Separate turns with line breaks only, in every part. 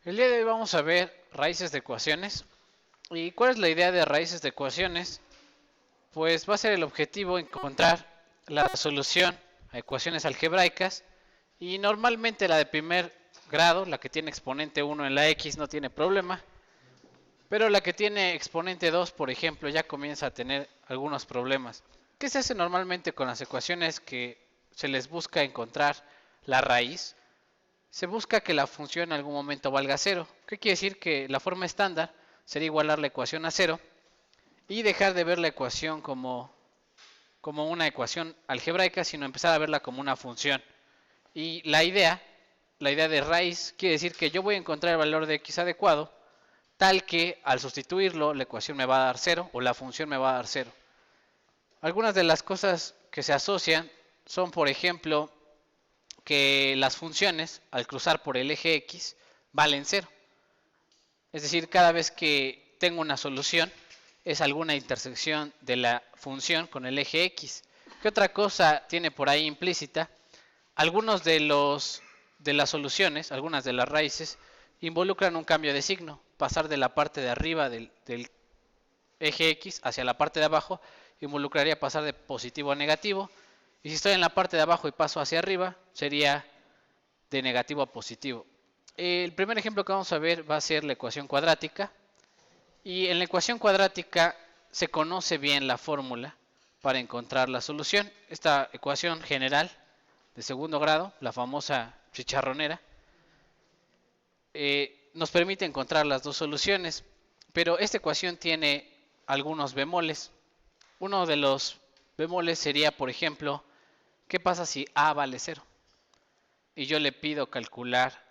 El día de hoy vamos a ver raíces de ecuaciones. ¿Y cuál es la idea de raíces de ecuaciones? Pues va a ser el objetivo encontrar la solución a ecuaciones algebraicas y normalmente la de primer grado, la que tiene exponente 1 en la x, no tiene problema, pero la que tiene exponente 2, por ejemplo, ya comienza a tener algunos problemas. ¿Qué se hace normalmente con las ecuaciones que se les busca encontrar la raíz? Se busca que la función en algún momento valga cero. ¿Qué quiere decir? Que la forma estándar sería igualar la ecuación a cero y dejar de ver la ecuación como una ecuación algebraica, sino empezar a verla como una función. Y la idea de raíz, quiere decir que yo voy a encontrar el valor de x adecuado, tal que al sustituirlo la ecuación me va a dar cero o la función me va a dar cero. Algunas de las cosas que se asocian son, por ejemplo, que las funciones al cruzar por el eje x valen cero. Es decir, cada vez que tengo una solución es alguna intersección de la función con el eje x. ¿Qué otra cosa tiene por ahí implícita? Algunos de las soluciones, algunas de las raíces, involucran un cambio de signo, pasar de la parte de arriba del eje x hacia la parte de abajo involucraría pasar de positivo a negativo, y si estoy en la parte de abajo y paso hacia arriba, sería de negativo a positivo. El primer ejemplo que vamos a ver va a ser la ecuación cuadrática, y en la ecuación cuadrática se conoce bien la fórmula para encontrar la solución. Esta ecuación general de segundo grado, la famosa chicharronera, nos permite encontrar las dos soluciones, pero esta ecuación tiene algunos bemoles. Uno de los bemoles sería, por ejemplo, ¿qué pasa si a vale cero? Y yo le pido calcular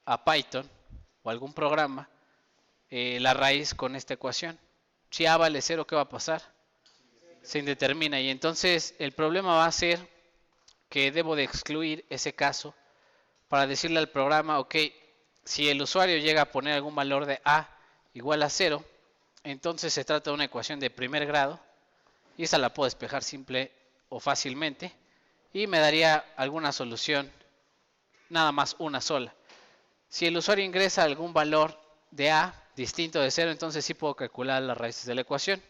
a Python o algún programa la raíz con esta ecuación. Si a vale cero, ¿qué va a pasar? Se indetermina, y entonces el problema va a ser que debo de excluir ese caso para decirle al programa, ok, si el usuario llega a poner algún valor de a igual a cero, entonces se trata de una ecuación de primer grado y esa la puedo despejar simple o fácilmente y me daría alguna solución, nada más una sola. Si el usuario ingresa algún valor de a distinto de cero, entonces sí puedo calcular las raíces de la ecuación.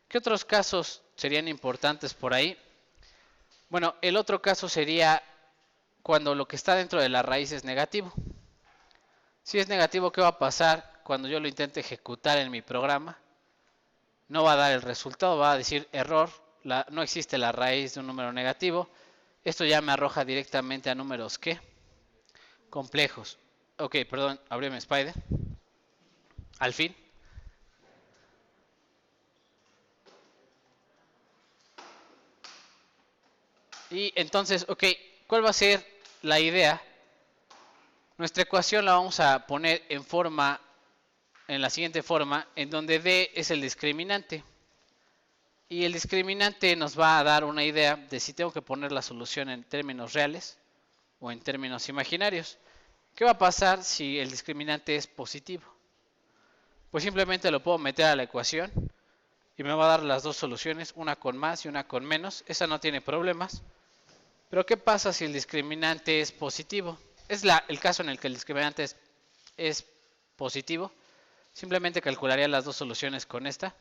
¿Qué otros casos serían importantes por ahí? Bueno, el otro caso sería cuando lo que está dentro de la raíz es negativo. Si es negativo, ¿qué va a pasar cuando yo lo intente ejecutar en mi programa? No va a dar el resultado, va a decir error, no existe la raíz de un número negativo. Esto ya me arroja directamente a números ¿qué? Complejos. Ok, perdón, abrió mi Spider. Al fin. Y entonces, ok, ¿cuál va a ser la idea? Nuestra ecuación la vamos a poner en la siguiente forma, en donde d es el discriminante. Y el discriminante nos va a dar una idea de si tengo que poner la solución en términos reales o en términos imaginarios. ¿Qué va a pasar si el discriminante es positivo? Pues simplemente lo puedo meter a la ecuación y me va a dar las dos soluciones, una con más y una con menos. Esa no tiene problemas. Pero ¿qué pasa si el discriminante es positivo? Es el caso en el que el discriminante es positivo. Simplemente calcularía las dos soluciones con esta.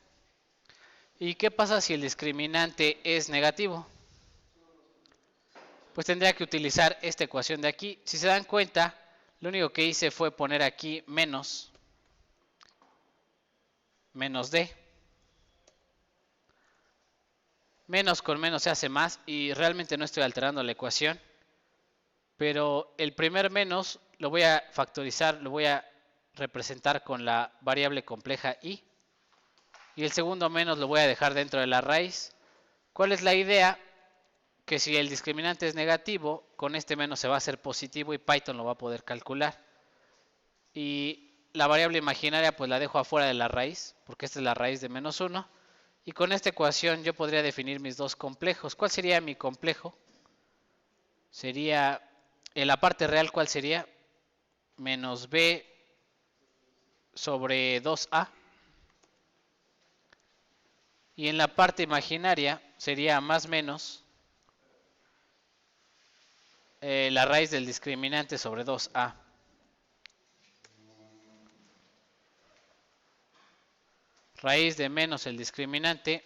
¿Y qué pasa si el discriminante es negativo? Pues tendría que utilizar esta ecuación de aquí. Si se dan cuenta, lo único que hice fue poner aquí menos d. Menos con menos se hace más y realmente no estoy alterando la ecuación. Pero el primer menos lo voy a factorizar, lo voy a representar con la variable compleja y. Y el segundo menos lo voy a dejar dentro de la raíz. ¿Cuál es la idea? Que si el discriminante es negativo, con este menos se va a hacer positivo y Python lo va a poder calcular. Y la variable imaginaria pues la dejo afuera de la raíz, porque esta es la raíz de menos 1. Y con esta ecuación yo podría definir mis dos complejos. ¿Cuál sería mi complejo? Sería, en la parte real, ¿cuál sería? Menos b sobre 2a. Y en la parte imaginaria sería más menos la raíz del discriminante sobre 2a. raíz de menos el discriminante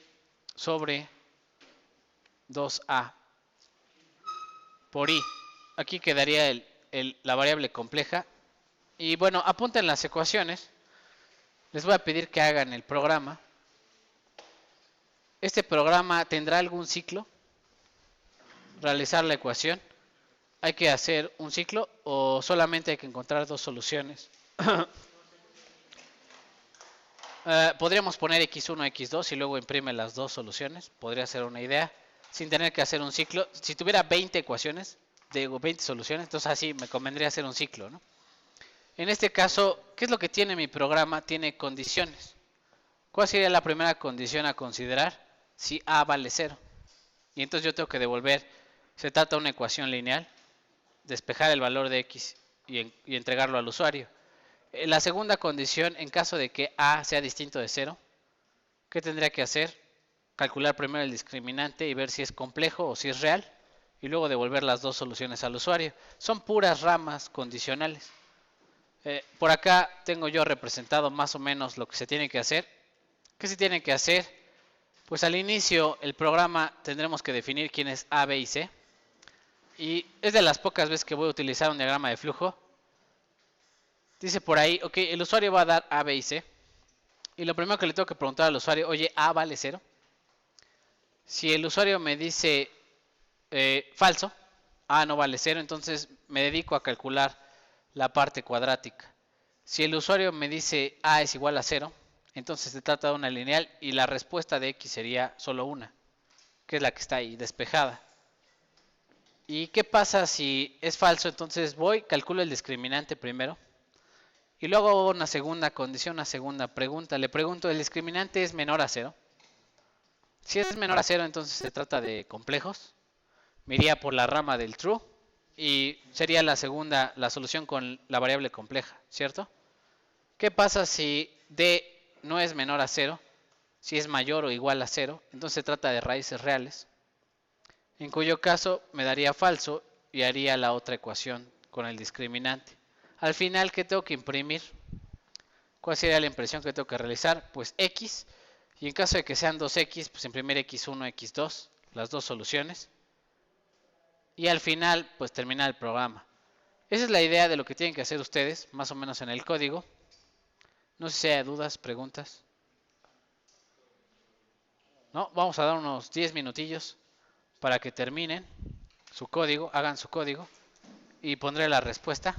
sobre 2a por i. Aquí quedaría la variable compleja. Y bueno, apunten las ecuaciones. Les voy a pedir que hagan el programa. Este programa tendrá algún ciclo. Realizar la ecuación. Hay que hacer un ciclo o solamente hay que encontrar dos soluciones. Podríamos poner x1, x2 y luego imprime las dos soluciones. Podría ser una idea. Sin tener que hacer un ciclo. Si tuviera 20 ecuaciones, digo 20 soluciones, entonces así me convendría hacer un ciclo, ¿no? En este caso, ¿qué es lo que tiene mi programa? Tiene condiciones. ¿Cuál sería la primera condición a considerar? Si a vale 0. Y entonces yo tengo que devolver, se trata de una ecuación lineal, despejar el valor de x y entregarlo al usuario. La segunda condición, en caso de que a sea distinto de 0, ¿qué tendría que hacer? Calcular primero el discriminante y ver si es complejo o si es real, y luego devolver las dos soluciones al usuario. Son puras ramas condicionales. Por acá tengo yo representado más o menos lo que se tiene que hacer. ¿Qué se tiene que hacer? Pues al inicio el programa tendremos que definir quién es A, B y C. Y es de las pocas veces que voy a utilizar un diagrama de flujo. Dice por ahí, ok, el usuario va a dar A, B y C. Y lo primero que le tengo que preguntar al usuario, oye, A vale 0. Si el usuario me dice falso, A no vale 0, entonces me dedico a calcular la parte cuadrática. Si el usuario me dice A es igual a 0, entonces se trata de una lineal y la respuesta de X sería solo una, que es la que está ahí despejada. ¿Y qué pasa si es falso? Entonces calculo el discriminante primero y luego hago una segunda condición, una segunda pregunta. Le pregunto, ¿el discriminante es menor a 0? Si es menor a 0, entonces se trata de complejos. Me iría por la rama del true y sería la segunda, la solución con la variable compleja, ¿cierto? ¿Qué pasa si d no es menor a 0? Si es mayor o igual a 0, entonces se trata de raíces reales, en cuyo caso me daría falso y haría la otra ecuación con el discriminante. Al final, ¿qué tengo que imprimir? ¿Cuál sería la impresión que tengo que realizar? Pues x, y en caso de que sean 2x, pues imprimir x1, x2, las dos soluciones. Y al final, pues terminar el programa. Esa es la idea de lo que tienen que hacer ustedes, más o menos en el código. No sé si hay dudas, preguntas. No, vamos a dar unos 10 minutillos para que terminen su código, hagan su código y pondré la respuesta.